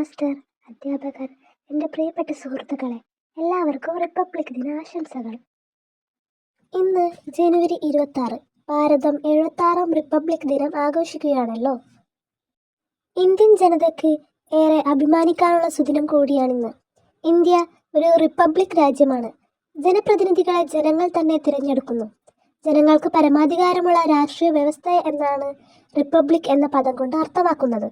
Master, അധ്യാപകർ, എൻ്റെ പ്രിയപ്പെട്ട സുഹൃത്തുക്കളെ, എല്ലാവർക്കും റിപ്പബ്ലിക് ദിന ആശംസകൾ. ഇന്ന് ജനുവരി 26, ഭാരതം 76ാം റിപ്പബ്ലിക് ദിനം ആഘോഷിക്കുകയാണല്ലോ. ഇന്ത്യൻ ജനതയ്ക്ക് ഏറെ അഭിമാനിക്കാനുള്ള സുദിനം കൂടിയാണിന്ന്. ഇന്ത്യ ഒരു റിപ്പബ്ലിക് രാജ്യമാണ്. ജനപ്രതിനിധികളെ ജനങ്ങൾ തന്നെ തിരഞ്ഞെടുക്കുന്നു. ജനങ്ങൾക്ക് പരമാധികാരമുള്ള രാഷ്ട്രീയ വ്യവസ്ഥ എന്നാണ് റിപ്പബ്ലിക് എന്ന പദം കൊണ്ട് അർത്ഥമാക്കുന്നത്.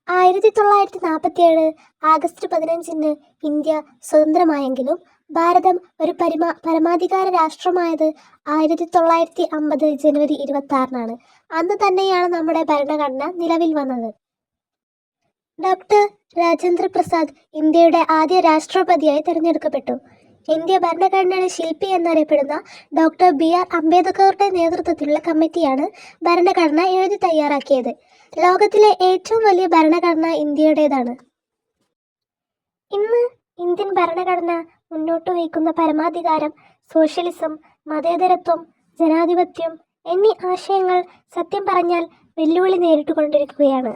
1947 ആഗസ്റ്റ് 15 ഇന്ത്യ സ്വതന്ത്രമായെങ്കിലും ഭാരതം ഒരു പരമാധികാര രാഷ്ട്രമായത് 1950 ജനുവരി 26 അന്ന് തന്നെയാണ് നമ്മുടെ ഭരണഘടന നിലവിൽ വന്നത്. ഡോക്ടർ രാജേന്ദ്ര പ്രസാദ് ഇന്ത്യയുടെ ആദ്യ രാഷ്ട്രപതിയായി തിരഞ്ഞെടുക്കപ്പെട്ടു. ഇന്ത്യ ഭരണഘടനയുടെ ശില്പി എന്നറിയപ്പെടുന്ന ഡോക്ടർ BR അംബേദ്കറുടെ നേതൃത്വത്തിലുള്ള കമ്മിറ്റിയാണ് ഭരണഘടന എഴുതി തയ്യാറാക്കിയത്. ലോകത്തിലെ ഏറ്റവും വലിയ ഭരണഘടന ഇന്ത്യയുടേതാണ്. ഇന്ന് ഇന്ത്യൻ ഭരണഘടന മുന്നോട്ട് വയ്ക്കുന്ന പരമാധികാരം, സോഷ്യലിസം, മതേതരത്വം, ജനാധിപത്യം എന്നീ ആശയങ്ങൾ സത്യം പറഞ്ഞാൽ വെല്ലുവിളി നേരിട്ടുകൊണ്ടിരിക്കുകയാണ്.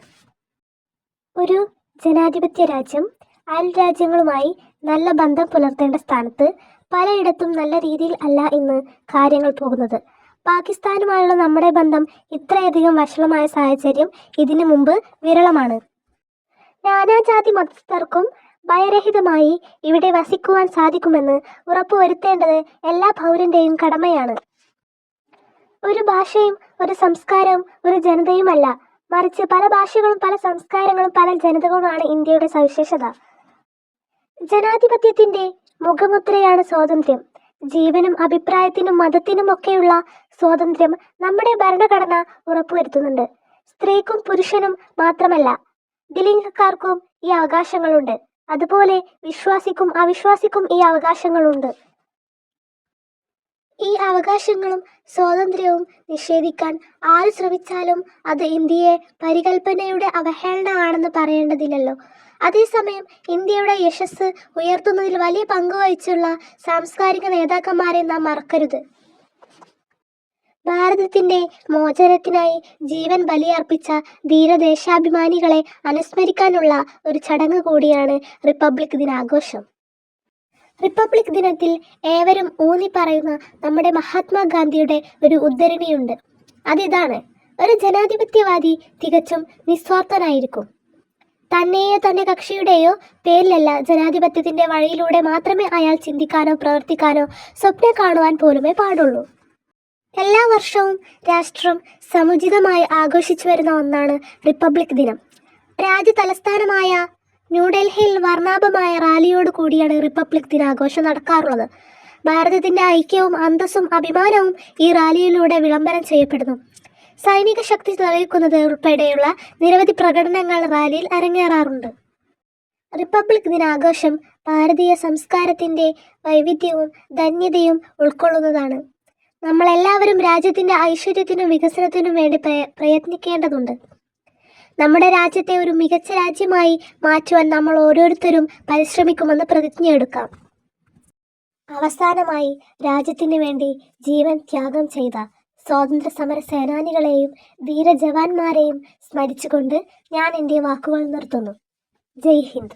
ഒരു ജനാധിപത്യ രാജ്യം അയൽ രാജ്യങ്ങളുമായി നല്ല ബന്ധം പുലർത്തേണ്ട സ്ഥാനത്ത് പലയിടത്തും നല്ല രീതിയിൽ അല്ല ഇന്ന് കാര്യങ്ങൾ പോകുന്നത്. പാകിസ്ഥാനുമായുള്ള നമ്മുടെ ബന്ധം ഇത്രയധികം വഷളമായ സാഹചര്യം ഇതിനു മുമ്പ് വിരളമാണ്. നാനാജാതി മതസ്ഥർക്കും ഭയരഹിതമായി ഇവിടെ വസിക്കുവാൻ സാധിക്കുമെന്ന് ഉറപ്പുവരുത്തേണ്ടത് എല്ലാ പൗരൻ്റെയും കടമയാണ്. ഒരു ഭാഷയും ഒരു സംസ്കാരവും ഒരു ജനതയുമല്ല, മറിച്ച് പല ഭാഷകളും പല സംസ്കാരങ്ങളും പല ജനതകളുമാണ് ഇന്ത്യയുടെ സവിശേഷത. ജനാധിപത്യത്തിൻ്റെ മുഖമുദ്രയാണ് സ്വാതന്ത്ര്യം. ജീവനും അഭിപ്രായത്തിനും മതത്തിനുമൊക്കെയുള്ള സ്വാതന്ത്ര്യം നമ്മുടെ ഭരണഘടന ഉറപ്പുവരുത്തുന്നുണ്ട്. സ്ത്രീക്കും പുരുഷനും മാത്രമല്ല, ദ്വിലിംഗക്കാർക്കും ഈ അവകാശങ്ങളുണ്ട്. അതുപോലെ വിശ്വാസിക്കും അവിശ്വാസിക്കും ഈ അവകാശങ്ങളുണ്ട്. ഈ അവകാശങ്ങളും സ്വാതന്ത്ര്യവും നിഷേധിക്കാൻ ആര് ശ്രമിച്ചാലും അത് ഇന്ത്യയെ പരികൽപ്പനയുടെ അവഹേളന ആണെന്ന് പറയേണ്ടതില്ലല്ലോ. അതേസമയം ഇന്ത്യയുടെ യശസ് ഉയർത്തുന്നതിൽ വലിയ പങ്കുവഹിച്ചുള്ള സാംസ്കാരിക നേതാക്കന്മാരെ നാം മറക്കരുത്. ഭാരതത്തിൻ്റെ മോചനത്തിനായി ജീവൻ ബലിയർപ്പിച്ച ധീരദേശാഭിമാനികളെ അനുസ്മരിക്കാനുള്ള ഒരു ചടങ്ങ് കൂടിയാണ് റിപ്പബ്ലിക് ദിനാഘോഷം. റിപ്പബ്ലിക് ദിനത്തിൽ ഏവരും ഊന്നി പറയുന്ന നമ്മുടെ മഹാത്മാഗാന്ധിയുടെ ഒരു ഉദ്ധരണിയുണ്ട്. അതിതാണ്: ഒരു ജനാധിപത്യവാദി തികച്ചും നിസ്വാർത്ഥനായിരിക്കും. തന്നെയോ തൻ്റെ കക്ഷിയുടെയോ പേരിലല്ല, ജനാധിപത്യത്തിൻ്റെ വഴിയിലൂടെ മാത്രമേ അയാൾ ചിന്തിക്കാനോ പ്രവർത്തിക്കാനോ സ്വപ്നം കാണുവാൻ പോലുമേ പാടുള്ളൂ. എല്ലാ വർഷവും രാഷ്ട്രം സമുചിതമായി ആഘോഷിച്ചു വരുന്ന ഒന്നാണ് റിപ്പബ്ലിക് ദിനം. രാജ്യ തലസ്ഥാനമായ ന്യൂഡൽഹിയിൽ വർണ്ണാഭമായ റാലിയോട് കൂടിയാണ് റിപ്പബ്ലിക് ദിനാഘോഷം നടക്കാറുള്ളത്. ഭാരതത്തിൻ്റെ ഐക്യവും അന്തസ്സും അഭിമാനവും ഈ റാലിയിലൂടെ വിളംബരം ചെയ്യപ്പെടുന്നു. സൈനിക ശക്തി തെളിയിക്കുന്നത് ഉൾപ്പെടെയുള്ള നിരവധി പ്രകടനങ്ങൾ റാലിയിൽ അരങ്ങേറാറുണ്ട്. റിപ്പബ്ലിക് ദിനാഘോഷം ഭാരതീയ സംസ്കാരത്തിൻ്റെ വൈവിധ്യവും ധന്യതയും ഉൾക്കൊള്ളുന്നതാണ്. നമ്മളെല്ലാവരും രാജ്യത്തിൻ്റെ ഐശ്വര്യത്തിനും വികസനത്തിനും വേണ്ടി പ്രയത്നിക്കേണ്ടതുണ്ട്. നമ്മുടെ രാജ്യത്തെ ഒരു മികച്ച രാജ്യമായി മാറ്റുവാൻ നമ്മൾ ഓരോരുത്തരും പരിശ്രമിക്കുമെന്ന് പ്രതിജ്ഞയെടുക്കാം. അവസാനമായി രാജ്യത്തിന് വേണ്ടി ജീവൻ ത്യാഗം ചെയ്ത സ്വാതന്ത്ര്യ സമര സേനാനികളെയും ധീര ജവാന്മാരെയും സ്മരിച്ചുകൊണ്ട് ഞാൻ എൻ്റെ വാക്കുകൾ നിർത്തുന്നു. ജയ് ഹിന്ദ്.